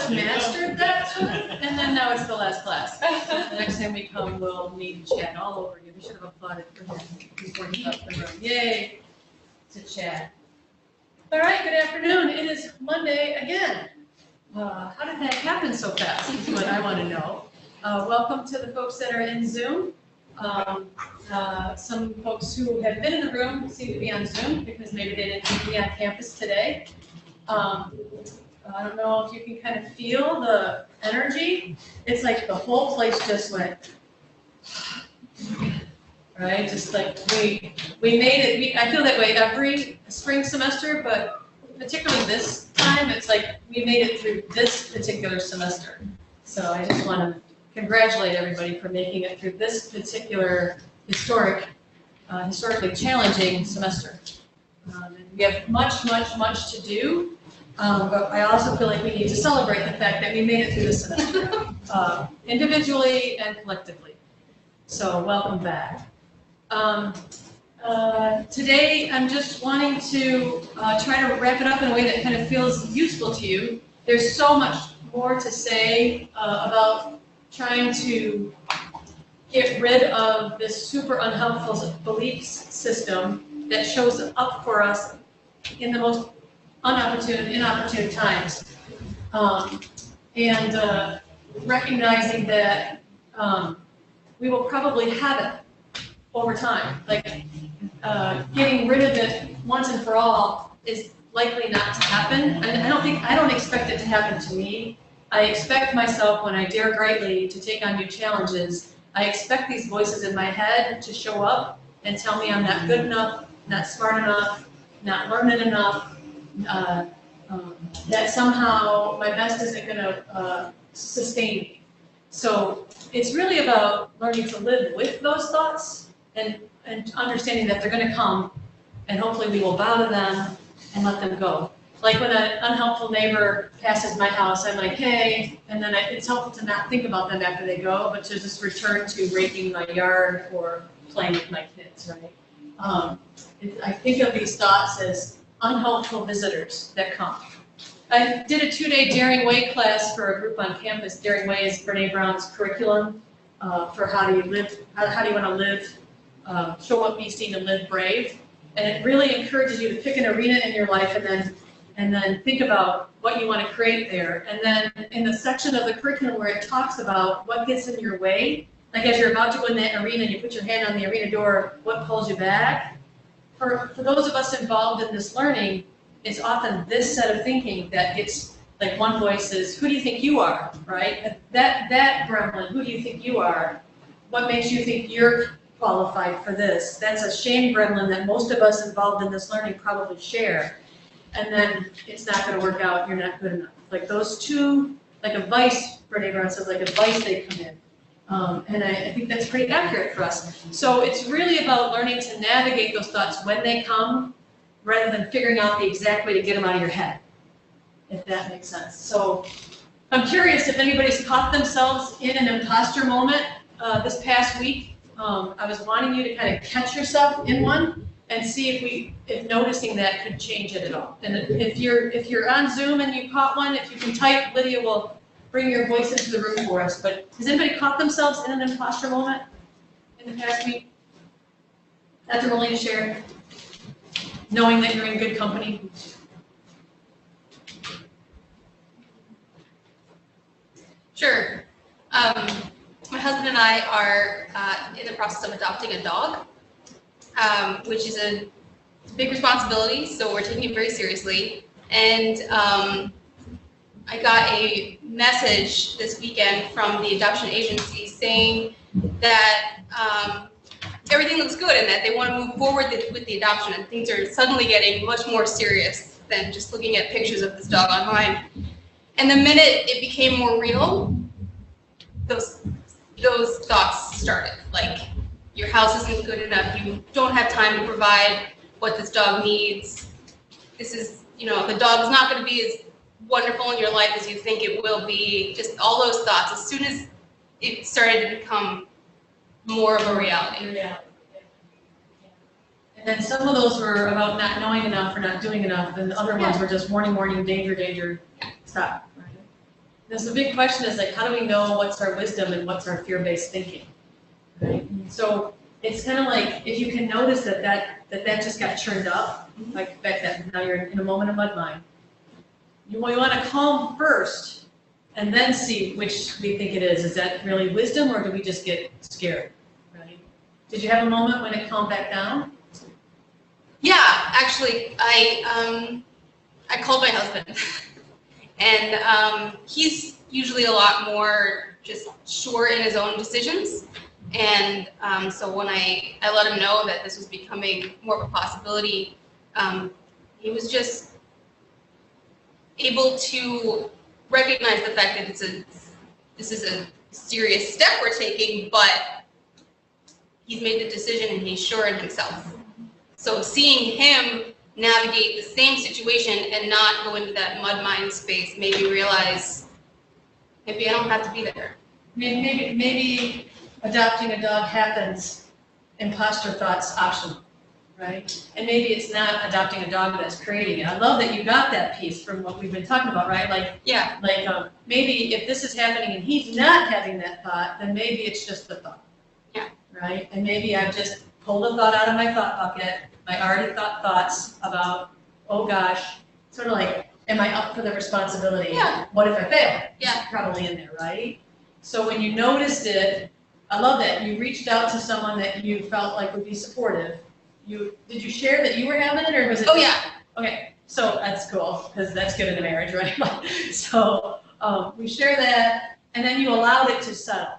just mastered that, and then now it's the last class. The next time we come, we'll meet and chat all over again. We should have applauded for him before he left the room. Yay, to chat. All right, good afternoon. It is Monday again. How did that happen so fast is what I want to know. Welcome to the folks that are in Zoom. Some folks who have been in the room seem to be on Zoom because maybe they didn't be on campus today. I don't know if you can kind of feel the energy. It's like the whole place just went, right? Just like we made it. I feel that way every spring semester, but particularly this time, it's like we made it through this particular semester. So I just want to congratulate everybody for making it through this particular historically challenging semester. We have much to do. But I also feel like we need to celebrate the fact that we made it through this semester, individually and collectively. So welcome back. Today, I'm just wanting to try to wrap it up in a way that kind of feels useful to you. There's so much more to say about trying to get rid of this super unhelpful belief system that shows up for us in the most inopportune times, and recognizing that we will probably have it over time. Like getting rid of it once and for all is likely not to happen, and I don't expect it to happen to me. I expect myself, when I dare greatly to take on new challenges, I expect these voices in my head to show up and tell me I'm not good enough, not smart enough, not learning enough. That somehow my best isn't going to sustain me. So it's really about learning to live with those thoughts and understanding that they're going to come, and hopefully we will bow to them and let them go. Like when an unhelpful neighbor passes my house, I'm like, hey, and then it's helpful to not think about them after they go, but to just return to raking my yard or playing with my kids, right? I think of these thoughts as unhelpful visitors that come. I did a 2-day Daring Way class for a group on campus. Daring Way is Brene Brown's curriculum for how do you live, how do you want to live, show up, be seen, and live brave. And it really encourages you to pick an arena in your life and then think about what you want to create there. And then in the section of the curriculum where it talks about what gets in your way, like as you're about to go in that arena and you put your hand on the arena door, what pulls you back? For those of us involved in this learning, it's often this set of thinking that gets, like one voice is, who do you think you are, right? That gremlin, who do you think you are? What makes you think you're qualified for this? That's a shame gremlin that most of us involved in this learning probably share. And then it's not going to work out, you're not good enough. Like those two, like a vice, Brene Brown says, like a vice, they come in. And I think that's pretty accurate for us. So it's really about learning to navigate those thoughts when they come, rather than figuring out the exact way to get them out of your head, if that makes sense. So I'm curious if anybody's caught themselves in an imposter moment this past week. I was wanting you to kind of catch yourself in one and see if noticing that could change it at all. And if you're on Zoom and you caught one, if you can type, Lydia will bring your voice into the room for us. But has anybody caught themselves in an imposter moment in the past week? Dr. Molina shared, knowing that you're in good company. Sure. My husband and I are in the process of adopting a dog, which is a big responsibility, so we're taking it very seriously. And I got a message this weekend from the adoption agency saying that everything looks good and that they want to move forward with the adoption, and things are suddenly getting much more serious than just looking at pictures of this dog online. And the minute it became more real, those thoughts started. Like, your house isn't good enough, you don't have time to provide what this dog needs. This is, the dog is not going to be as wonderful in your life as you think it will be. Just all those thoughts, as soon as it started to become more of a reality. And then some of those were about not knowing enough or not doing enough, and the other ones were just warning, warning, danger, danger, stop. Right? There's a big question is like, how do we know what's our wisdom and what's our fear-based thinking? Right? So it's kind of like, if you can notice that just got churned up, like back then, now you're in a moment of mud mine. You want to calm first and then see which we think it is. Is that really wisdom or do we just get scared? Right? Did you have a moment when it calmed back down? Yeah, actually, I called my husband, and he's usually a lot more just sure in his own decisions. And so when I let him know that this was becoming more of a possibility, he was just able to recognize the fact that this is a serious step we're taking, but he's made the decision and he's sure in himself. So seeing him navigate the same situation and not go into that mud mine space made me realize maybe I don't have to be there. Maybe adopting a dog happens, imposter thought's optional, right? And maybe it's not adopting a dog that's creating it. I love that you got that piece from what we've been talking about, right? Like, yeah. Like maybe if this is happening and he's not having that thought, then maybe it's just the thought. Yeah. Right? And maybe I've just pulled a thought out of my thought bucket. I already thought thoughts about, oh gosh, sort of like, am I up for the responsibility? Yeah. What if I fail? Yeah. It's probably in there, right? So when you noticed it, I love that. You reached out to someone that you felt like would be supportive. Did you share that you were having it, or was it? Oh, yeah. Okay, so that's cool, because that's good in a marriage, right? So we share that, and then you allowed it to settle.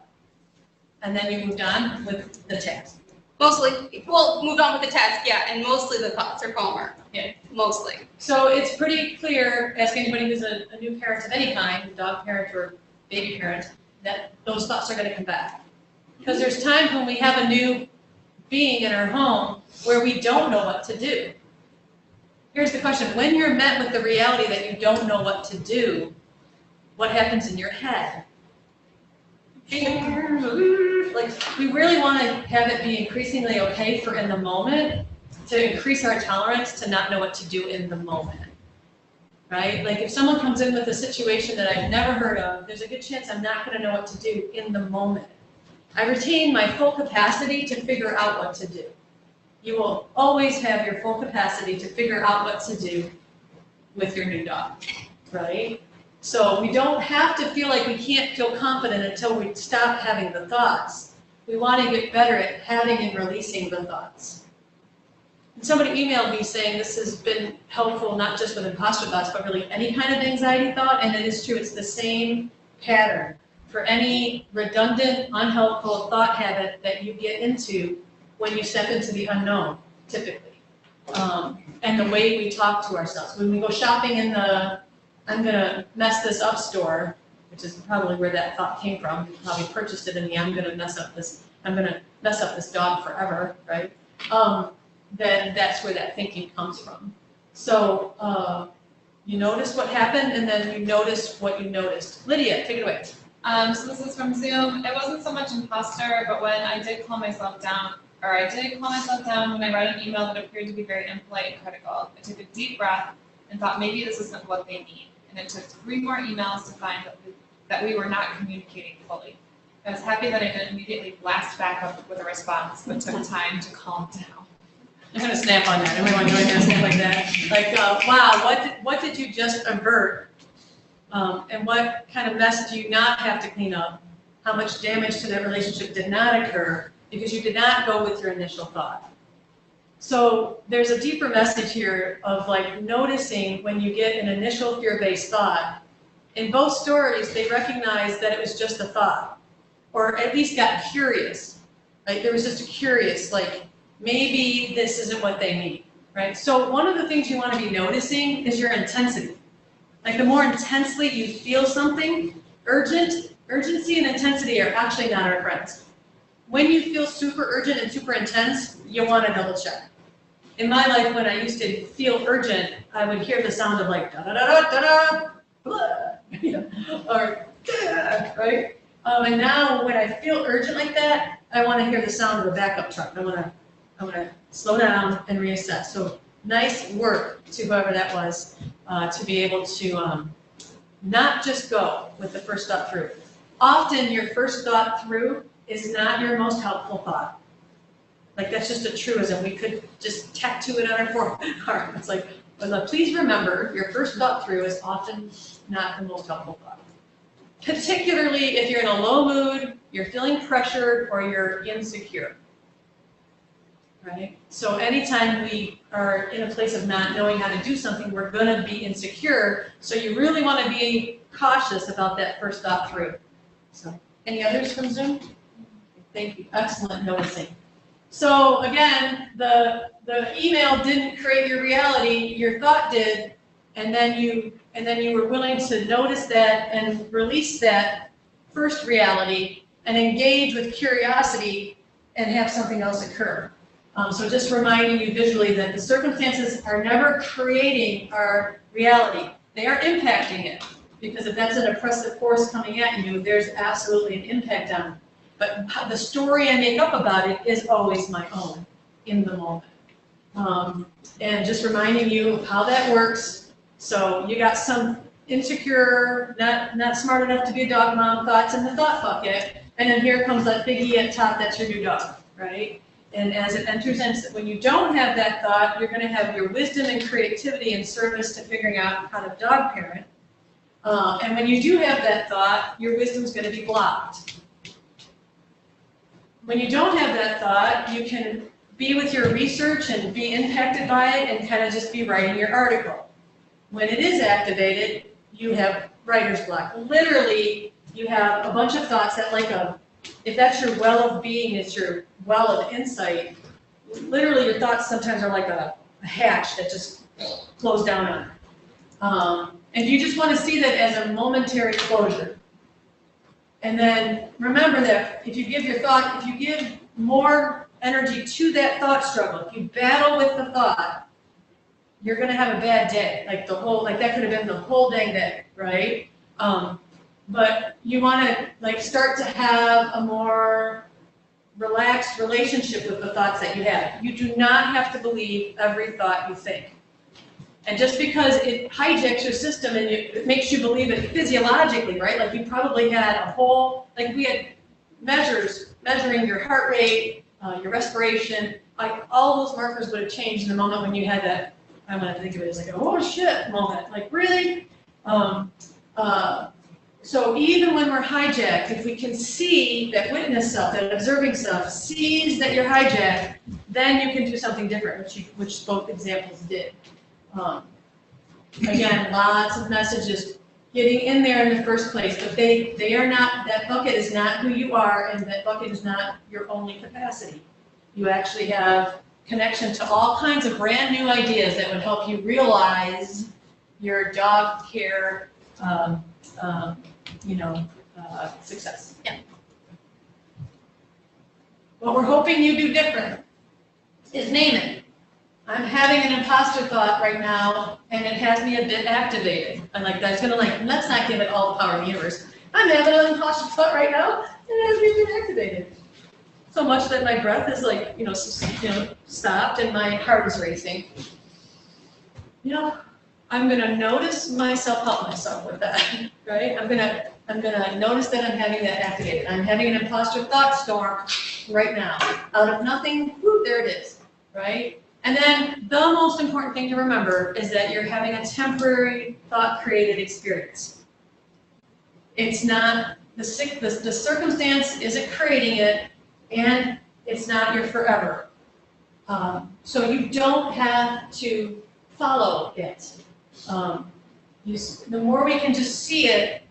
And then you moved on with the task. Mostly, well, moved on with the task, yeah, and mostly the thoughts are calmer. Yeah. Mostly. So it's pretty clear, ask anybody who's a new parent of any kind, dog parent or baby parent, that those thoughts are going to come back. Because there's times when we have a new being in our home where we don't know what to do. Here's the question. When you're met with the reality that you don't know what to do, what happens in your head? Like, we really want to have it be increasingly okay for in the moment, to increase our tolerance to not know what to do in the moment. Right? Like if someone comes in with a situation that I've never heard of, there's a good chance I'm not going to know what to do in the moment. I retain my full capacity to figure out what to do. You will always have your full capacity to figure out what to do with your new dog, right? So we don't have to feel like we can't feel confident until we stop having the thoughts. We want to get better at having and releasing the thoughts. And somebody emailed me saying this has been helpful not just with imposter thoughts, but really any kind of anxiety thought, and it is true, it's the same pattern for any redundant, unhelpful thought habit that you get into when you step into the unknown, typically. And the way we talk to ourselves. When we go shopping in the I'm gonna mess this up store, which is probably where that thought came from. You probably purchased it in the I'm gonna mess up this dog forever, right? Then that's where that thinking comes from. So you notice what happened, and then you notice what you noticed. Lydia, take it away. So this is from Zoom. It wasn't so much imposter, but when I did calm myself down, when I read an email that appeared to be very impolite and critical, I took a deep breath and thought maybe this isn't what they need. And it took 3 more emails to find that we were not communicating fully. I was happy that I didn't immediately blast back up with a response, but took time to calm down. I'm gonna snap on that. Everyone join me on snap like that. Like, wow, what did you just avert? And what kind of mess do you not have to clean up? How much damage to that relationship did not occur because you did not go with your initial thought? So there's a deeper message here of like noticing when you get an initial fear-based thought. In both stories, they recognized that it was just a thought, or at least got curious. Right? There was just a curious, like, maybe this isn't what they need, right? So one of the things you want to be noticing is your intensity. Like the more intensely you feel something, urgency and intensity are actually not our friends. When you feel super urgent and super intense, you want to double check. In my life, when I used to feel urgent, I would hear the sound of like da da da da da da, or da, right? And now when I feel urgent like that, I want to hear the sound of a backup truck. I want to slow down and reassess. So nice work to whoever that was to be able to not just go with the first thought through. Often your first thought through is not your most helpful thought. Like that's just a truism. We could just tattoo it on our forearm. It's like, well, please remember, your first thought through is often not the most helpful thought. Particularly if you're in a low mood, you're feeling pressured, or you're insecure. Right? So anytime we are in a place of not knowing how to do something, we're going to be insecure. So you really want to be cautious about that first thought through. So, any others from Zoom? Thank you. Excellent noticing. So again, the email didn't create your reality, your thought did, and then you were willing to notice that and release that first reality and engage with curiosity and have something else occur. So just reminding you visually that the circumstances are never creating our reality. They are impacting it. Because if that's an oppressive force coming at you, there's absolutely an impact on it. But the story I make up about it is always my own in the moment. And just reminding you of how that works. So you got some insecure, not smart enough to be a dog mom thoughts in the thought bucket. And then here comes that biggie at top, that's your new dog, right? And as it enters in, when you don't have that thought, you're going to have your wisdom and creativity in service to figuring out how to dog parent. And when you do have that thought, your wisdom's going to be blocked. When you don't have that thought, you can be with your research and be impacted by it and kind of just be writing your article. When it is activated, you have writer's block. Literally, you have a bunch of thoughts that if that's your well of being, it's your well of insight, literally your thoughts sometimes are like a hatch that just closed down on. And you just want to see that as a momentary closure. And then remember that if you give more energy to that thought struggle, if you battle with the thought, you're going to have a bad day. Like that could have been the whole dang day, right? But you want to start to have a more relaxed relationship with the thoughts that you have. You do not have to believe every thought you think. And just because it hijacks your system and it makes you believe it physiologically, right? Like you probably had we had measuring your heart rate, your respiration, like all those markers would have changed in the moment when you had that, I'm going to think of it as like a oh shit moment, like really? So even when we're hijacked, if we can see that witness self, that observing self, sees that you're hijacked, then you can do something different, which both examples did. Again, lots of messages getting in there in the first place, but they are not, that bucket is not who you are, and that bucket is not your only capacity. You actually have connection to all kinds of brand new ideas that would help you realize your dog care success. Yeah. What we're hoping you do different is name it. I'm having an imposter thought right now, and it has me a bit activated. I'm like, that's gonna let's not give it all the power in the universe. I'm having an imposter thought right now, and it has me a bit activated. So much that my breath is stopped and my heart is racing. I'm gonna notice myself, help myself with that, right? I'm gonna notice that I'm having that activated. I'm having an imposter thought storm right now. Out of nothing, whoop, there it is, right? And then the most important thing to remember is that you're having a temporary thought-created experience. It's not, the circumstance isn't creating it, and it's not your forever. So you don't have to follow it. The more we can just see it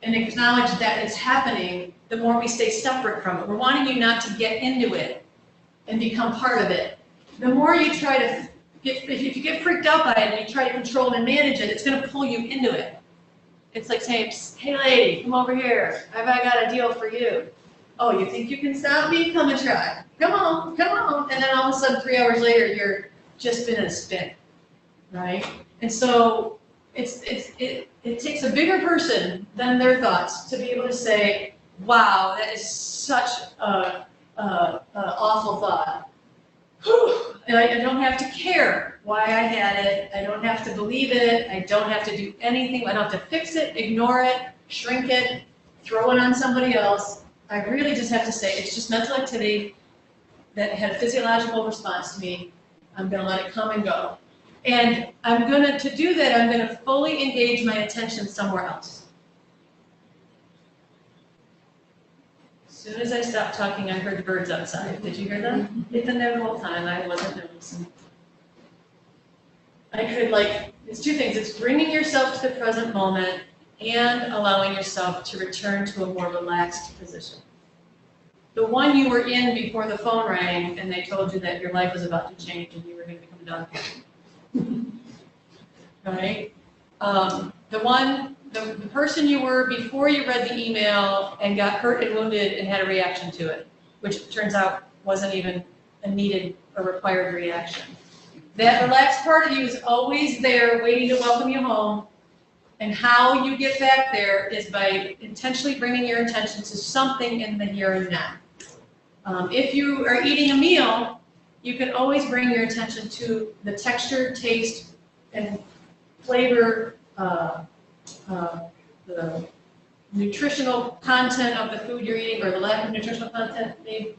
and acknowledge that it's happening, the more we stay separate from it. We're wanting you not to get into it and become part of it. The more you try to, if you get freaked out by it and you try to control and manage it, it's going to pull you into it. It's like saying, hey lady, come over here. I've got a deal for you. Oh, you think you can stop me? Come and try. Come on, come on. And then all of a sudden, 3 hours later, you're just in a spin, right? And so it takes a bigger person than their thoughts to be able to say, wow, that is such a awful thought. And I don't have to care why I had it. I don't have to believe it. I don't have to do anything. I don't have to fix it, ignore it, shrink it, throw it on somebody else. I really just have to say, it's just mental activity that had a physiological response to me. I'm going to let it come and go. And to do that, I'm going to fully engage my attention somewhere else. As soon as I stopped talking, I heard the birds outside. Did you hear them? They've been there the whole time. I wasn't noticing. It's two things. It's bringing yourself to the present moment and allowing yourself to return to a more relaxed position. The one you were in before the phone rang and they told you that your life was about to change and you were going to become a dog parent. Right? The person you were before you read the email and got hurt and wounded and had a reaction to it, which turns out wasn't even a needed or required reaction. That relaxed part of you is always there waiting to welcome you home. And how you get back there is by intentionally bringing your attention to something in the here and now. If you are eating a meal, you can always bring your attention to the texture, taste, and flavor, the nutritional content of the food you're eating, or the lack of nutritional content, maybe.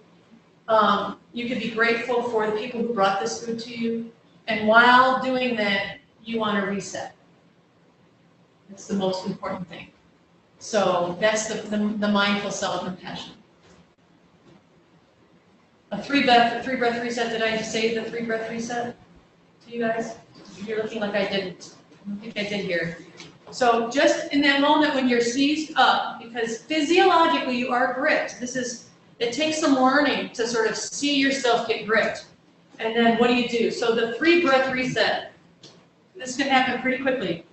You could be grateful for the people who brought this food to you. And while doing that, you want to reset. It's the most important thing. So that's the mindful self-compassion. A three-breath reset. Did I say the three-breath reset to you guys? You're looking like I didn't. I don't think I did here. So just in that moment when you're seized up, because physiologically you are gripped. It takes some learning to sort of see yourself get gripped. And then what do? So the three-breath reset, this can happen pretty quickly.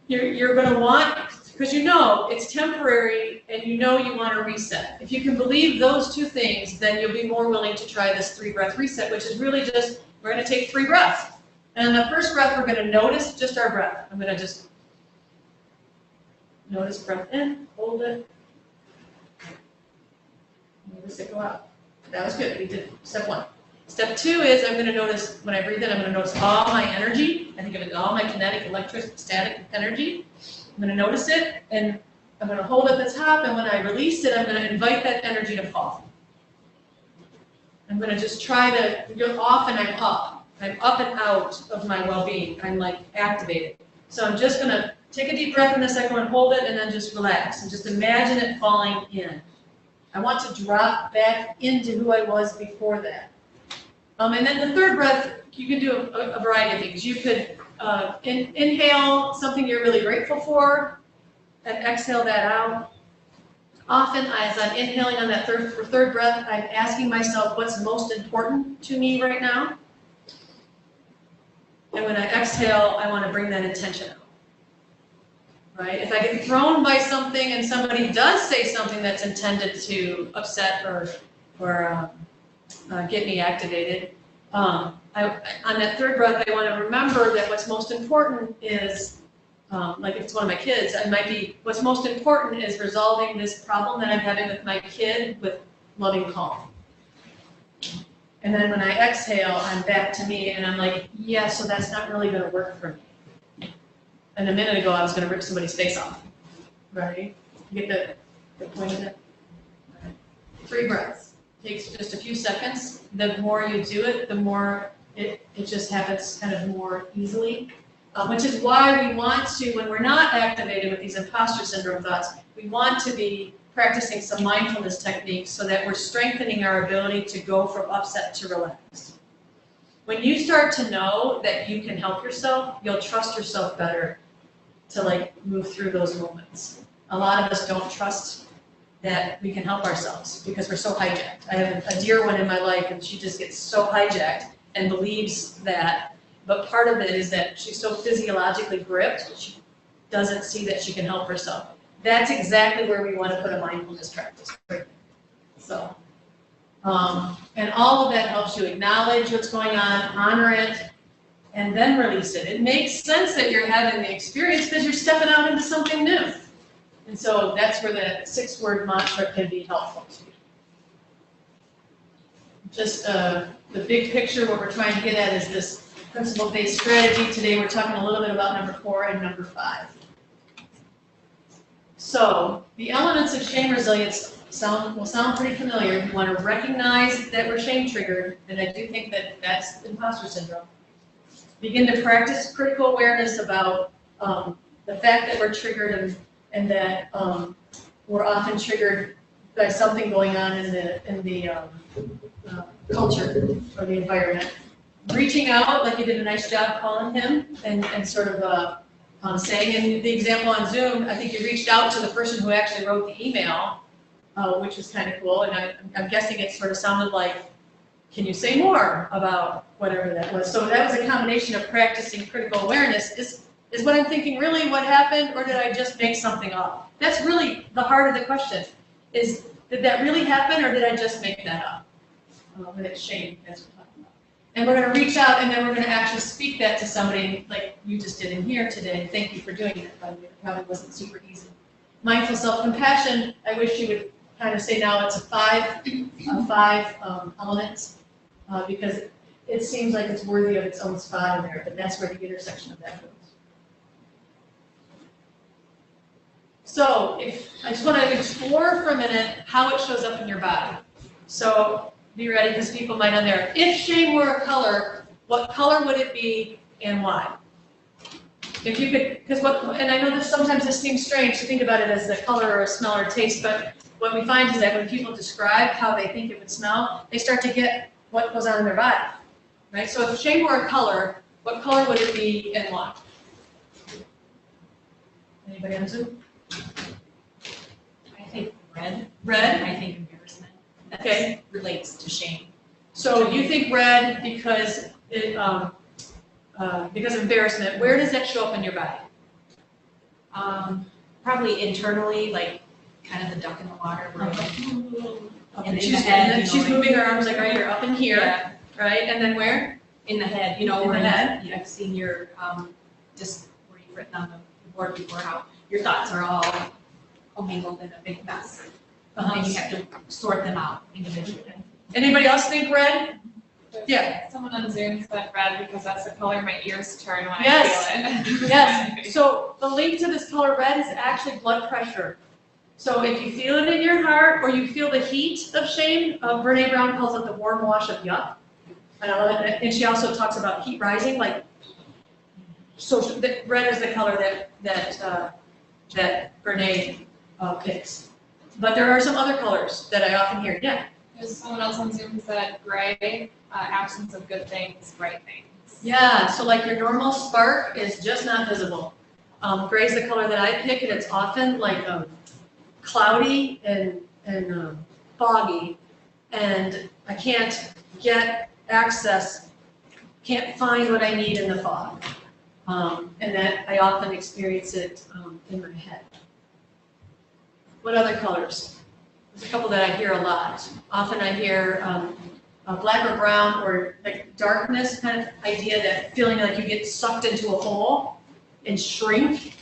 You're going to want, because you know it's temporary and you know you want to reset. If you can believe those two things, then you'll be more willing to try this three-breath reset, which is really just, we're going to take 3 breaths. And the first breath, we're going to notice just our breath. I'm going to just notice breath in, hold it. Notice it go out. That was good. We did step 1. Step 2 is I'm going to notice, when I breathe in, I'm going to notice all my energy. I think of it all my kinetic, electric, static energy. I'm going to notice it, and I'm going to hold at the top, and when I release it, I'm going to invite that energy to fall. I'm going to just try to go off, and I'm up. I'm up and out of my well-being. I'm like activated. So I'm just going to take a deep breath in the second one, hold it, and then just relax, and just imagine it falling in. I want to drop back into who I was before that. And then the third breath, you can do a variety of things. You could inhale something you're really grateful for and exhale that out. Often, as I'm inhaling on that third breath, I'm asking myself what's most important to me right now. And when I exhale, I want to bring that intention out. Right? If I get thrown by something and somebody does say something that's intended to upset or get me activated, on that third breath, I want to remember that what's most important is, like if it's one of my kids, what's most important is resolving this problem that I'm having with my kid with loving calm. And then when I exhale, I'm back to me, and I'm like, yeah, so that's not really going to work for me. And a minute ago, I was going to rip somebody's face off. Right? You get the point of it? Right. 3 breaths. Takes just a few seconds. The more you do it, the more it just happens kind of more easily. Which is why we want to, when we're not activated with these imposter syndrome thoughts, we want to be practicing some mindfulness techniques so that we're strengthening our ability to go from upset to relaxed. When you start to know that you can help yourself, you'll trust yourself better to move through those moments. A lot of us don't trust that we can help ourselves because we're so hijacked. I have a dear one in my life, and she just gets so hijacked and believes that, but part of it is that she's so physiologically gripped, she doesn't see that she can help herself. That's exactly where we want to put a mindfulness practice. So, and all of that helps you acknowledge what's going on, honor it, and then release it. It makes sense that you're having the experience because you're stepping out into something new. And so that's where the 6-word mantra can be helpful to you. just the big picture, what we're trying to get at is this principle-based strategy. Today we're talking a little bit about number 4 and number 5. So the elements of shame resilience will sound pretty familiar. You want to recognize that we're shame triggered, and I do think that that's imposter syndrome. Begin to practice critical awareness about the fact that we're triggered and that we're often triggered by something going on in the culture or the environment. Reaching out, like you did a nice job calling him and sort of saying, in the example on Zoom, I think you reached out to the person who actually wrote the email, which was kind of cool, and I'm guessing it sort of sounded like, can you say more about whatever that was? So that was a combination of practicing critical awareness. Is what I'm thinking really what happened, or did I just make something up? That's really the heart of the question. Did that really happen, or did I just make that up? When it's shame, that's what we're talking about. And we're going to reach out, and then we're going to actually speak that to somebody like you just did in here today. Thank you for doing that, by the way. It probably wasn't super easy. Mindful self-compassion, I wish you would kind of say now it's a five elements, because it seems like it's worthy of its own spot in there, but that's where the intersection of that goes. So I just want to explore for a minute how it shows up in your body. So be ready, because people might on there. If shame were a color, what color would it be and why? If you could, and I know that sometimes this seems strange to think about it as a color or a smell or a taste, but what we find is that when people describe how they think it would smell, they start to get what goes on in their body, right? So if shame were a color, what color would it be and why? Anybody on Zoom? I think red. Red? I think embarrassment. That Okay. relates to shame. So you think red because because of embarrassment. Where does that show up in your body? Probably internally, like kind of the duck in the water, where Up in in the head, and you she's know, moving her arms like, right, you're up in here, yeah, right? And then where? in the head, you know, In the where head? I've seen your just where you've written on the board before how your thoughts are all commingled in a big mess, and you have to sort them out individually. Anybody else think red? Yeah. Someone on Zoom said red because that's the color my ears turn when Yes. I feel it. Yes. So the link to this color red is actually blood pressure. So if you feel it in your heart or you feel the heat of shame, Brene Brown calls it the warm wash of yuck. And she also talks about heat rising, like, so red is the color that Brene picks. But there are some other colors that I often hear. Yeah. There's someone else on Zoom who said gray, absence of good things, bright things. Yeah, so like your normal spark is just not visible. Gray is the color that I pick, and it's often like cloudy and foggy, and I can't get access, can't find what I need in the fog. And that I often experience it in my head. What other colors? There's a couple that I hear a lot. Often I hear black or brown or like darkness kind of idea, that feeling like you get sucked into a hole and shrink.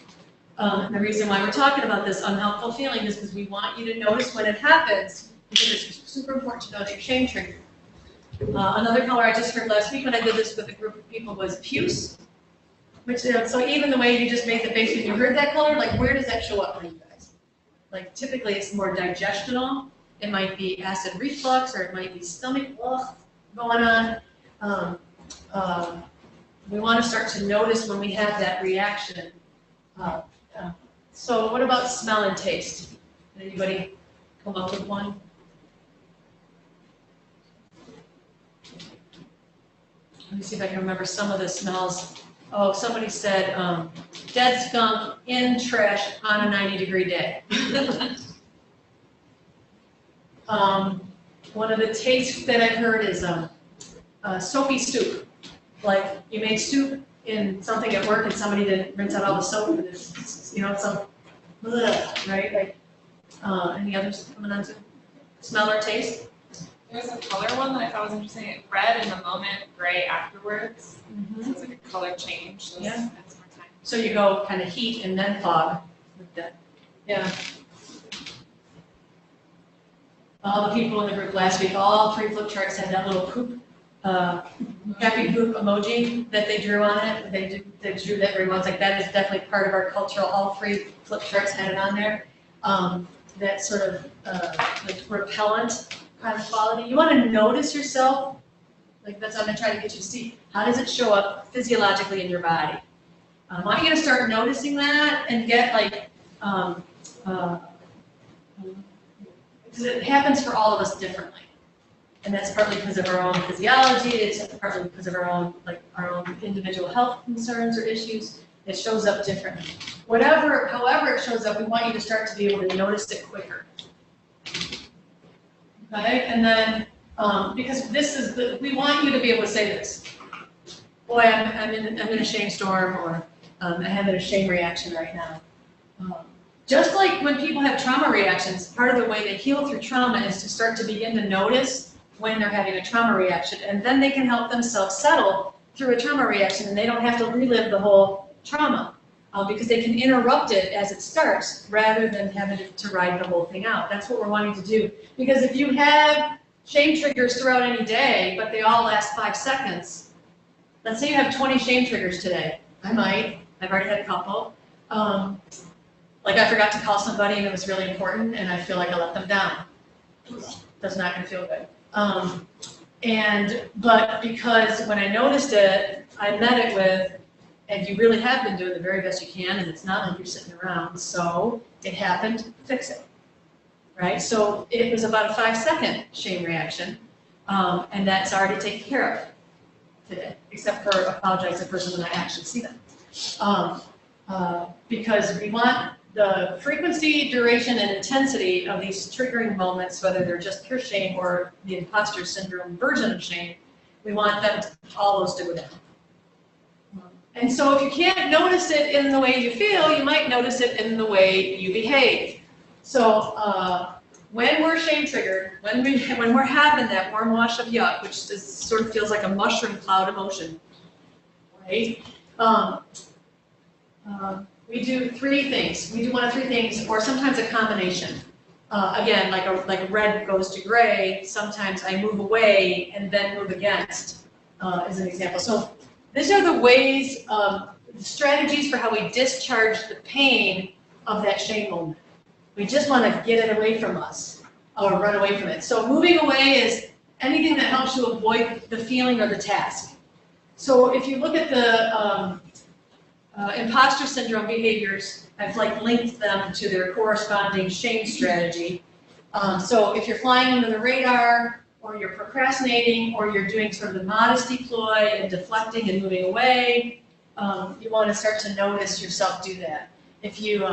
And the reason why we're talking about this unhelpful feeling is because we want you to notice when it happens, because it's super important to know that you're shame triggered. Another color I just heard last week when I did this with a group of people was puce. Which, so even the way you just made the face when you heard that color, like where does that show up for you guys? Like typically it's more digestional. It might be acid reflux, or it might be stomach going on. We want to start to notice when we have that reaction. So what about smell and taste? Anybody come up with one? Let me see if I can remember some of the smells. Oh, somebody said dead skunk in trash on a 90-degree day. One of the tastes that I've heard is soapy soup. Like you made soup in something at work and somebody didn't rinse out all the soap, and it's, you know, some, right? Like any others coming on to smell or taste? There's a color one that I thought was interesting. Red in the moment, gray afterwards. Mm-hmm. So it's like a color change. So Yeah. that's more time. So you go kind of heat and then fog with that. Yeah. all the people in the group last week, all 3 flip charts had that little poop, happy poop emoji that they drew on it. They drew that very well. It's like that is definitely part of our cultural. All 3 flip charts had it on there. That sort of like repellent kind of quality. You want to notice yourself. Like that's what I'm going to try to get you to see. How does it show up physiologically in your body? I want you to start noticing that and get like, because it happens for all of us differently. And that's partly because of our own physiology, it's partly because of our own individual health concerns or issues. It shows up differently. However it shows up, we want you to start to be able to notice it quicker. Okay, and then, because we want you to be able to say this. Boy, I'm in a shame storm, or I'm having a shame reaction right now. Just like when people have trauma reactions, part of the way they heal through trauma is to start to begin to notice when they're having a trauma reaction, and then they can help themselves settle through a trauma reaction, and they don't have to relive the whole trauma, because they can interrupt it as it starts, rather than having to ride the whole thing out. That's what we're wanting to do, because if you have shame triggers throughout any day, but they all last 5 seconds, let's say you have 20 shame triggers today. I've already had a couple. Like I forgot to call somebody and it was really important and I feel like I let them down. That's not gonna feel good. But because when I noticed it, I met it with, and you really have been doing the very best you can, and it's not like you're sitting around, so it happened, fix it, right? So it was about a 5-second shame reaction, and that's already taken care of today, except for apologize to the person when I actually see them. Because we want the frequency, duration, and intensity of these triggering moments, whether they're just pure shame or the imposter syndrome version of shame, we want them all those to go down. And so if you can't notice it in the way you feel, you might notice it in the way you behave. So when we're shame triggered, when we're having that warm wash of yuck, which sort of feels like a mushroom cloud emotion, right? We do 3 things. We do one of 3 things, or sometimes a combination. Again, like red goes to gray. Sometimes I move away and then move against, as an example. So these are the ways, strategies for how we discharge the pain of that shame moment. We just want to get it away from us, or run away from it. So moving away is anything that helps you avoid the feeling or the task. So if you look at the imposter syndrome behaviors, I've linked them to their corresponding shame strategy. So if you're flying under the radar, or you're procrastinating, or you're doing sort of the modesty ploy and deflecting and moving away, you want to start to notice yourself do that. If you,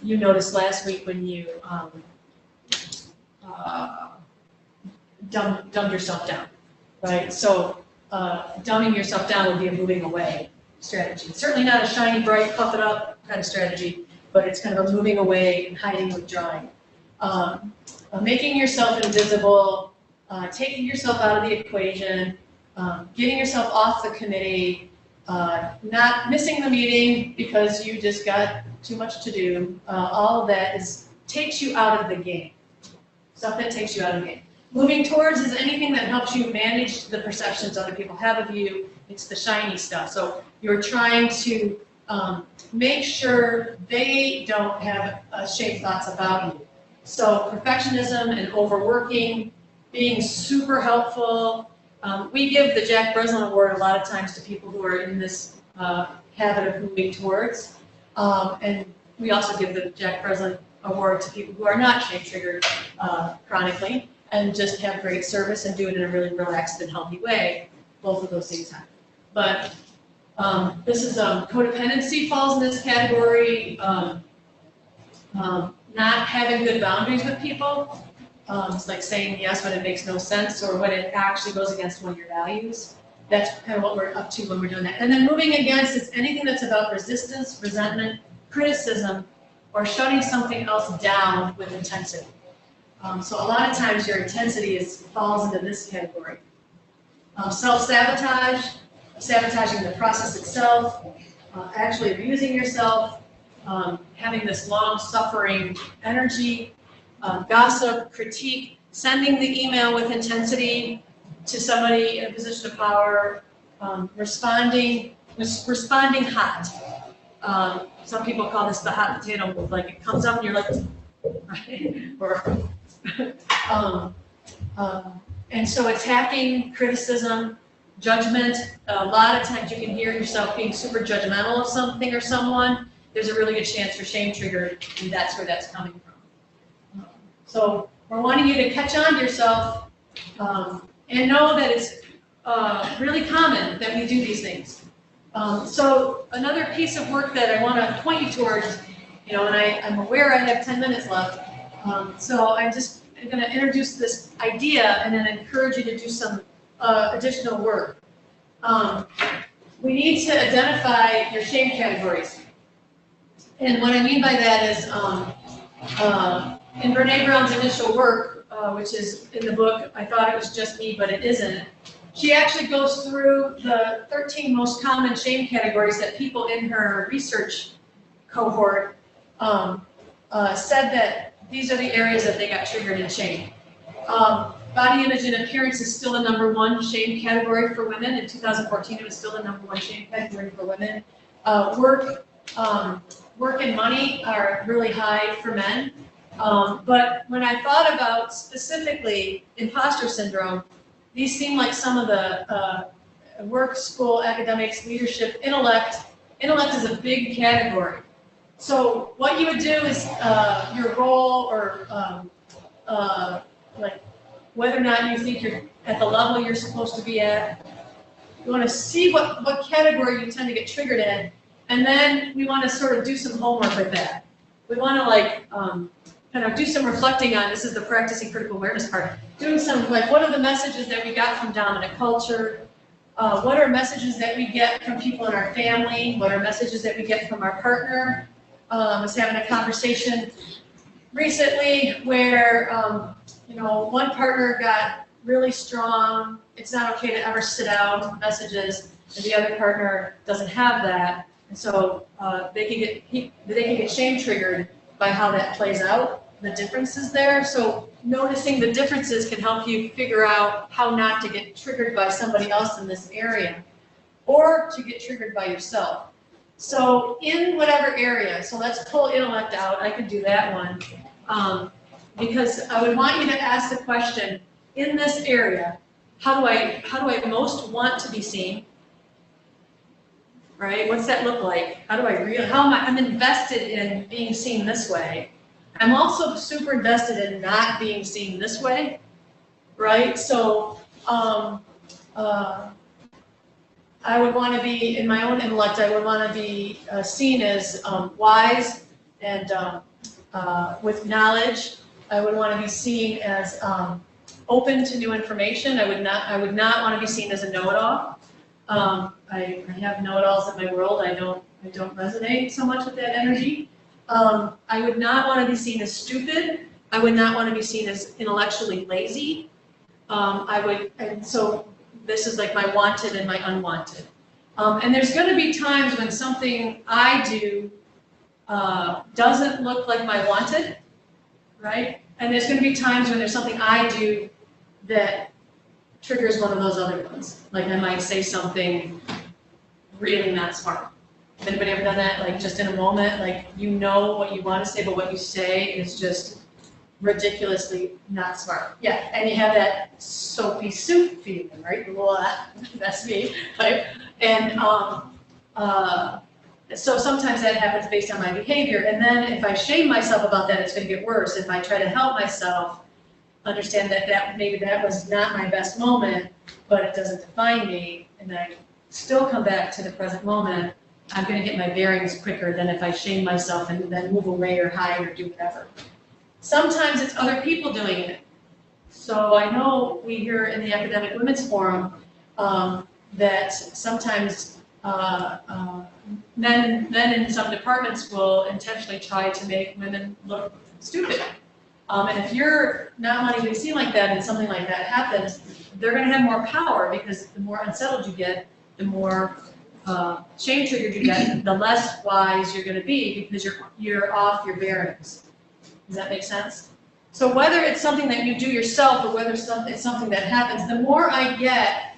you noticed last week when you dumbed yourself down, right? So dumbing yourself down would be a moving away strategy. It's certainly not a shiny, bright, puff it up kind of strategy, but it's kind of a moving away and hiding, withdrawing. Making yourself invisible, taking yourself out of the equation, getting yourself off the committee, not missing the meeting because you just got too much to do. All of that takes you out of the game. Stuff that takes you out of the game. Moving towards is anything that helps you manage the perceptions other people have of you. It's the shiny stuff. So you're trying to make sure they don't have shame thoughts about you. So perfectionism and overworking, being super helpful. We give the Jack Breslin Award a lot of times to people who are in this habit of moving towards. And we also give the Jack Breslin Award to people who are not shame triggered chronically and just have great service and do it in a really relaxed and healthy way. Both of those things happen. But this is codependency falls in this category. Not having good boundaries with people. It's like saying yes when it makes no sense or when it actually goes against one of your values. That's kind of what we're up to when we're doing that. And then moving against is anything that's about resistance, resentment, criticism, or shutting something else down with intensity. So a lot of times your intensity falls into this category. Self-sabotage, sabotaging the process itself, actually abusing yourself, having this long-suffering energy, gossip, critique, sending the email with intensity to somebody in a position of power, responding hot. Some people call this the hot potato move, like it comes up and you're like, right? Or, and so attacking, criticism, judgment, a lot of times you can hear yourself being super judgmental of something or someone. There's a really good chance you're shame triggered, and that's where that's coming from. So we're wanting you to catch on to yourself and know that it's really common that we do these things. So another piece of work that I want to point you towards, and I'm aware I have 10 minutes left, so I'm going to introduce this idea and then encourage you to do some additional work. We need to identify your shame categories. And what I mean by that is, in Brene Brown's initial work, which is in the book, I thought it was just me, but it isn't. She actually goes through the 13 most common shame categories that people in her research cohort said that these are the areas that they got triggered in shame. Body image and appearance is still the #1 shame category for women. In 2014, it was still the #1 shame category for women. Work and money are really high for men. But when I thought about specifically imposter syndrome, these seem like some of the work, school, academics, leadership, intellect. Intellect is a big category. So what you would do is your role or like whether or not you think you're at the level you're supposed to be at. You want to see what category you tend to get triggered in, and then we want to sort of do some homework with that. We want to kind of do some reflecting on, this is the practicing critical awareness part, doing some, what are the messages that we got from dominant culture? What are messages that we get from people in our family? What are messages that we get from our partner? I was having a conversation recently where, one partner got really strong, it's not okay to ever sit down messages, and the other partner doesn't have that. And so they can get shame triggered by how that plays out, the differences there. So noticing the differences can help you figure out how not to get triggered by somebody else in this area, or to get triggered by yourself. So in whatever area, so let's pull intellect out, I could do that one, because I would want you to ask the question, in this area, how do I most want to be seen? Right? What's that look like? I'm invested in being seen this way. I'm also super invested in not being seen this way, right? So I would want to be, in my own intellect, I would want to be seen as wise and with knowledge. I would want to be seen as open to new information. I would not want to be seen as a know-it-all. I have know-it-alls in my world. I don't resonate so much with that energy. I would not want to be seen as stupid. I would not want to be seen as intellectually lazy. And so this is like my wanted and my unwanted. And there's going to be times when something I do doesn't look like my wanted, right? And there's going to be times when there's something I do that triggers one of those other ones. Like I might say something really not smart. Has anybody ever done that? Like just in a moment, like you know what you want to say, but what you say is just ridiculously not smart. Yeah, and you have that soapy soup feeling, right? Blah, that's me, right? And so sometimes that happens based on my behavior. And then if I shame myself about that, it's going to get worse. If I try to help myself understand that maybe that was not my best moment, but it doesn't define me, and I still come back to the present moment, I'm going to get my bearings quicker than if I shame myself and then move away or hide or do whatever. Sometimes it's other people doing it. So I know we hear in the Academic Women's Forum that sometimes men in some departments will intentionally try to make women look stupid. And if you're not wanting to be seen like that and something like that happens, they're going to have more power, because the more unsettled you get, the more shame triggered you get, the less wise you're going to be, because you're off your bearings. Does that make sense? So whether it's something that you do yourself or whether it's something that happens, the more I get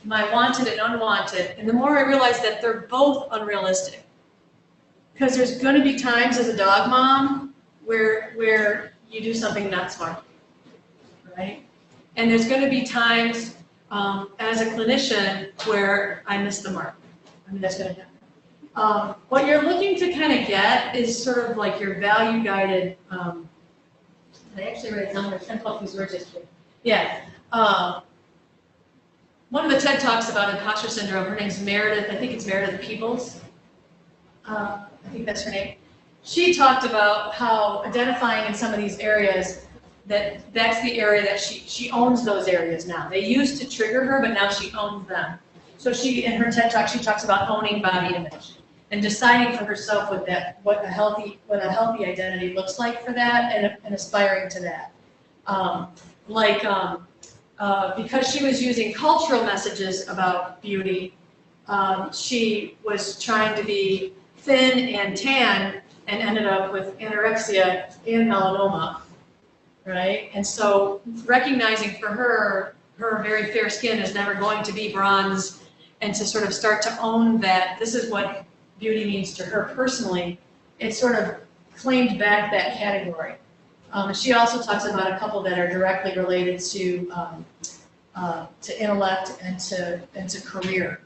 my wanted and unwanted, and the more I realize that they're both unrealistic. Because there's going to be times as a dog mom where you do something not smart, right? And there's going to be times as a clinician where I miss the mark. I mean, that's going to happen. What you're looking to kind of get is sort of like your value-guided, I actually wrote it down, I can't pull these words yesterday. Yeah. One of the TED Talks about imposter syndrome, her name's Meredith, I think it's Meredith Peebles. I think that's her name. She talked about how identifying in some of these areas, that's the area that she owns those areas now. They used to trigger her, but now she owns them. So in her TED Talk, she talks about owning body image and deciding for herself what a healthy identity looks like for that and aspiring to that. Because she was using cultural messages about beauty, she was trying to be thin and tan and ended up with anorexia and melanoma, right? And so recognizing for her very fair skin is never going to be bronze, and to sort of start to own that this is what beauty means to her personally, it sort of claimed back that category. She also talks about a couple that are directly related to intellect and to career.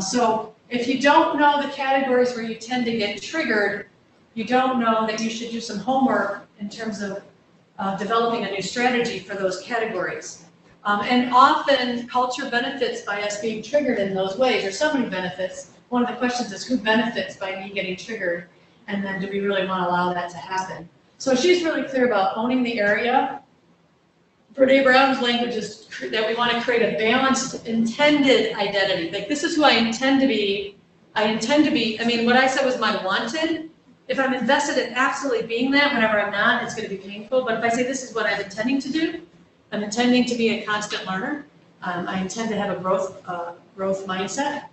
So if you don't know the categories where you tend to get triggered, you don't know that you should do some homework in terms of developing a new strategy for those categories. And often culture benefits by us being triggered in those ways. There's so many benefits. One of the questions is who benefits by me getting triggered, and then do we really want to allow that to happen? So she's really clear about owning the area. Brene Brown's language is that we want to create a balanced, intended identity. Like, this is who I intend to be. I mean, what I said was my wanted. If I'm invested in absolutely being that, whenever I'm not, it's going to be painful. But if I say this is what I'm intending to do, I'm intending to be a constant learner. I intend to have a growth mindset.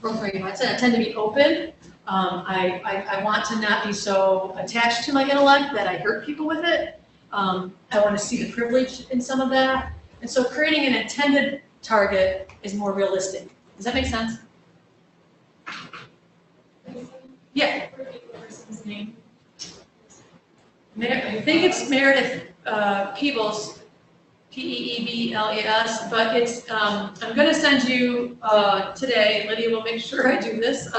I tend to be open. I want to not be so attached to my intellect that I hurt people with it. I want to see the privilege in some of that. And so creating an intended target is more realistic. Does that make sense? Yeah. I think it's Meredith Peebles, Peeblas, but it's, I'm going to send you today, Lydia will make sure I do this,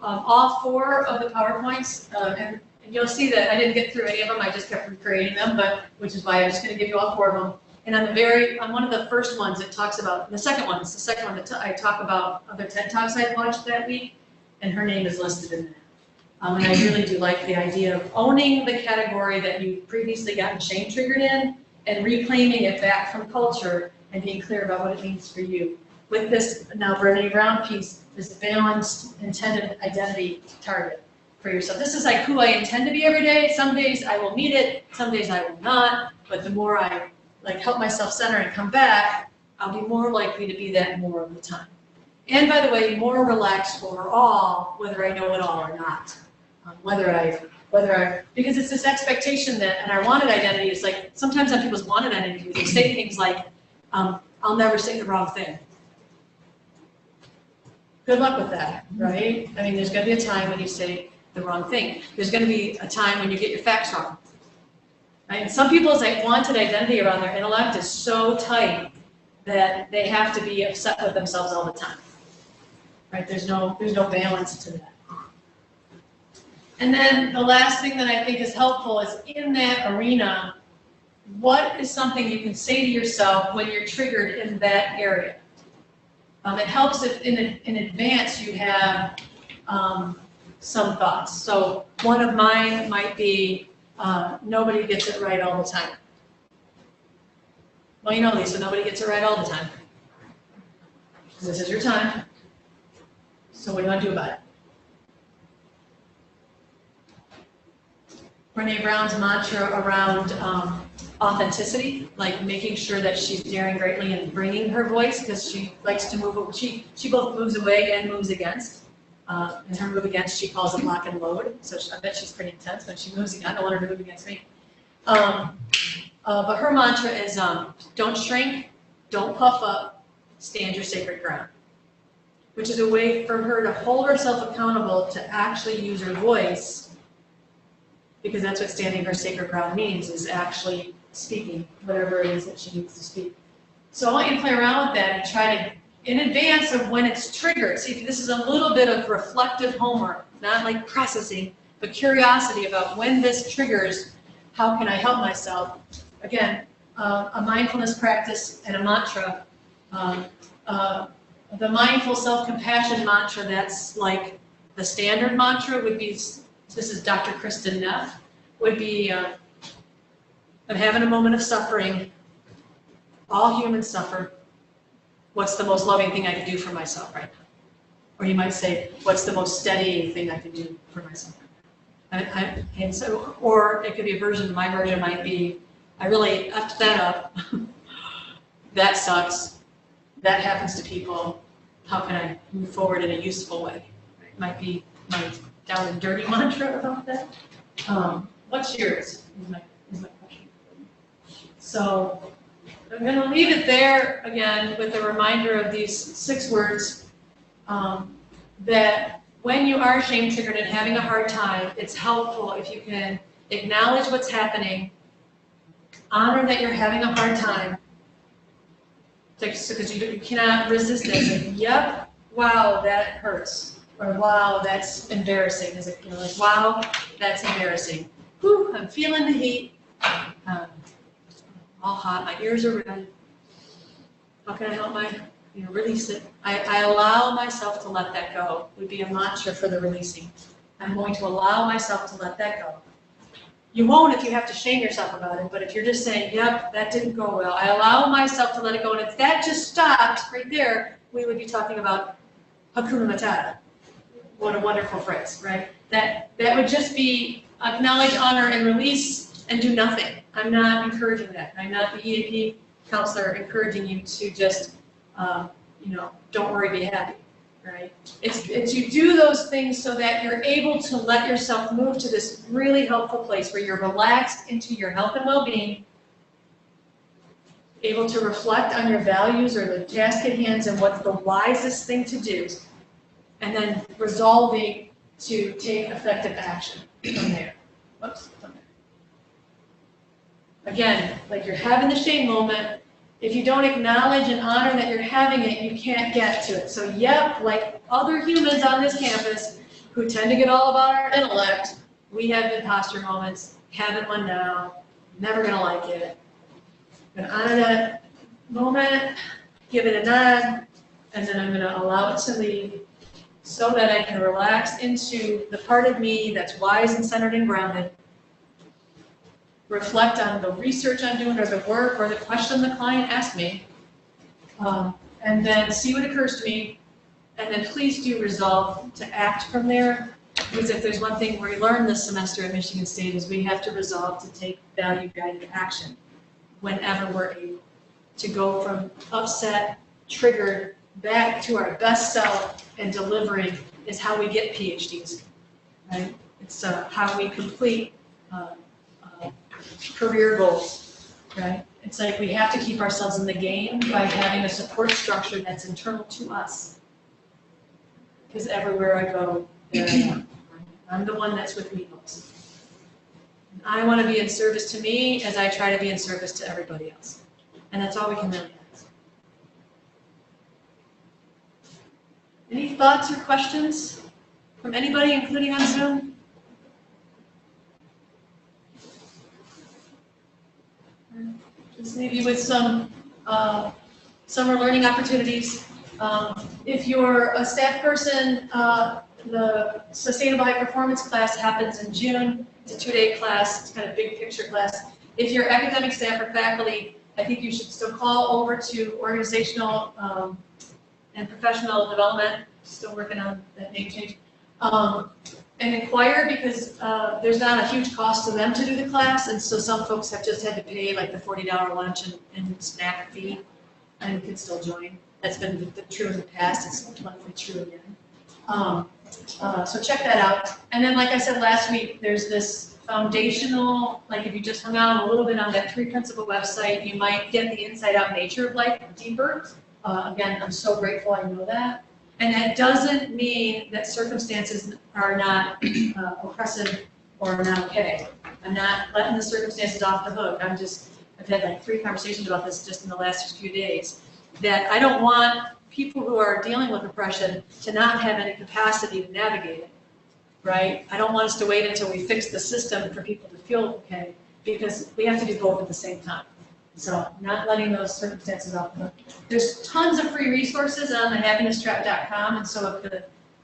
all 4 of the PowerPoints, and you'll see that I didn't get through any of them, I just kept recreating them, which is why I'm just going to give you all 4 of them. And on one of the first ones, it talks about, it's the second one that I talk about other TED Talks I watched that week, and her name is listed in there. And I really do like the idea of owning the category that you've previously gotten shame triggered in, and reclaiming it back from culture and being clear about what it means for you. With this now Brene Brown piece, this balanced intended identity target for yourself. This is like who I intend to be every day. Some days I will meet it, some days I will not, but the more I help myself center and come back, I'll be more likely to be that more of the time. And by the way, more relaxed overall, whether I know it all or not. Because it's this expectation that, and our wanted identity is like, sometimes on people's wanted identity, they say things like, I'll never say the wrong thing. Good luck with that, right? I mean, there's going to be a time when you say the wrong thing. There's going to be a time when you get your facts wrong. Right? And some people's wanted identity around their intellect is so tight that they have to be upset with themselves all the time. Right? There's no balance to that. And then the last thing that I think is helpful is in that arena, what is something you can say to yourself when you're triggered in that area? It helps if in advance you have some thoughts. So one of mine might be, nobody gets it right all the time. Well, you know, Lisa, nobody gets it right all the time. This is your time. So what do you want to do about it? Brene Brown's mantra around authenticity, like making sure that she's daring greatly and bringing her voice, because she likes to move. She both moves away and moves against. And her move against, she calls it lock and load. So I bet she's pretty intense when she moves against. I don't want her to move against me. But her mantra is, don't shrink, don't puff up, stand your sacred ground. Which is a way for her to hold herself accountable to actually use her voice, because that's what standing her sacred ground means, is actually speaking whatever it is that she needs to speak. So I want you to play around with that and try to, in advance of when it's triggered, see if this is a little bit of reflective homework, not like processing, but curiosity about when this triggers, how can I help myself? Again, a mindfulness practice and a mantra. The mindful self-compassion mantra, that's like the standard mantra would be, this is Dr. Kristen Neff, would be, I'm having a moment of suffering. All humans suffer. What's the most loving thing I can do for myself right now? Or you might say, what's the most steadying thing I can do for myself right now? And so, or it could be a version, my version might be, I really effed that up. That sucks. That happens to people. How can I move forward in a useful way? It might be my down and dirty mantra about that. What's yours? Is my question. So I'm going to leave it there again with a reminder of these 6 words, that when you are shame triggered and having a hard time, it's helpful if you can acknowledge what's happening, honor that you're having a hard time, because you cannot resist it. Like, yep, wow, that hurts. Or wow, that's embarrassing. Is it, like, wow, that's embarrassing. Whew, I'm feeling the heat. All hot, my ears are red. How can I help release it? I allow myself to let that go, would be a mantra for the releasing. I'm going to allow myself to let that go. You won't if you have to shame yourself about it, but if you're just saying, yep, that didn't go well, I allow myself to let it go, and if that just stopped right there, we would be talking about Hakuna Matata. What a wonderful phrase, right? That would just be acknowledge, honor, and release, and do nothing. I'm not encouraging that. I'm not the EAP counselor encouraging you to just, don't worry, be happy, right? It's you do those things so that you're able to let yourself move to this really helpful place where you're relaxed into your health and well-being, able to reflect on your values or the task at hand and what's the wisest thing to do, and then resolving to take effective action from there. Whoops, from there. Again, like you're having the shame moment. If you don't acknowledge and honor that you're having it, you can't get to it. So yep, like other humans on this campus who tend to get all about our intellect, we have imposter moments, having one now, never gonna like it. I'm gonna honor that moment, give it a nod, and then I'm gonna allow it to leave so that I can relax into the part of me that's wise and centered and grounded. Reflect on the research I'm doing or the work or the question the client asked me, and then see what occurs to me, and then please do resolve to act from there, because if there's one thing we learned this semester at Michigan State is we have to resolve to take value-guided action whenever we're able, to go from upset, triggered, back to our best self, and delivering is how we get PhDs, right? It's how we complete career goals, right? It's like we have to keep ourselves in the game by having a support structure that's internal to us. Because everywhere I go, there I am. I'm the one that's with me most. And I want to be in service to me as I try to be in service to everybody else. And that's all we can really ask. Any thoughts or questions from anybody, including on Zoom? Just leave you with some summer learning opportunities. If you're a staff person, the Sustainable High Performance class happens in June. It's a 2-day class. It's kind of a big picture class. If you're academic staff or faculty, I think you should still call over to organizational and professional development. Still working on that name change. And inquire, because there's not a huge cost to them to do the class, and so some folks have just had to pay like the $40 lunch and snack fee, and can still join. That's been true in the past. It's likely true again. So check that out. And then, like I said last week, there's this foundational, like if you just hung out a little bit on that three principle website, you might get the inside out nature of life deeper. Again, I'm so grateful I know that. And that doesn't mean that circumstances are not oppressive or not okay. I'm not letting the circumstances off the hook. I've had like 3 conversations about this just in the last few days, that I don't want people who are dealing with oppression to not have any capacity to navigate it, right? I don't want us to wait until we fix the system for people to feel okay, because we have to do both at the same time. So not letting those circumstances off the hook. There's tons of free resources on the happinesstrap.com, and so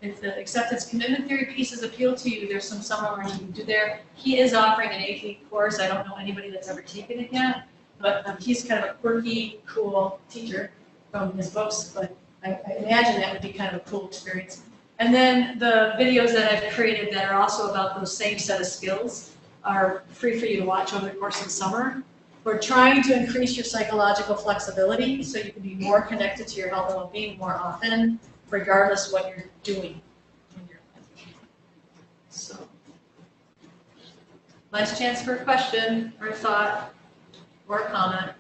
if the acceptance commitment theory pieces appeal to you, there's some summer learning you can do there. He is offering an 8-week course. I don't know anybody that's ever taken it yet, but he's kind of a quirky, cool teacher from his books, but I imagine that would be kind of a cool experience. And then the videos that I've created that are also about those same set of skills are free for you to watch over the course of the summer. We're trying to increase your psychological flexibility so you can be more connected to your health and well-being more often, regardless of what you're doing in your life. So, last chance for a question or a thought or a comment.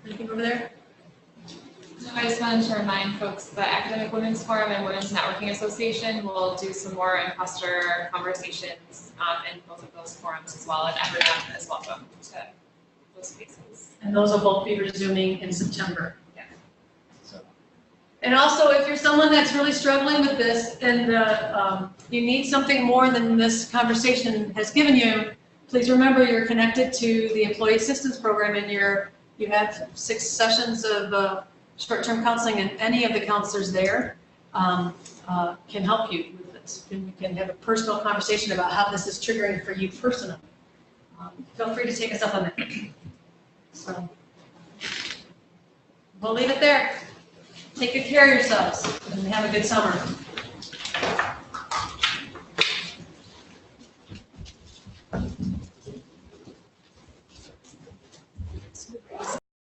Anything over there? I just wanted to remind folks that Academic Women's Forum and Women's Networking Association will do some more imposter conversations in both of those forums as well, and everyone is welcome to those spaces. And those will both be resuming in September. Yeah. So, and also, if you're someone that's really struggling with this and you need something more than this conversation has given you, please remember you're connected to the Employee Assistance Program, and you have 6 sessions of short-term counseling, and any of the counselors there can help you with this. And we can have a personal conversation about how this is triggering for you personally. Feel free to take us up on that. So we'll leave it there. Take good care of yourselves and have a good summer.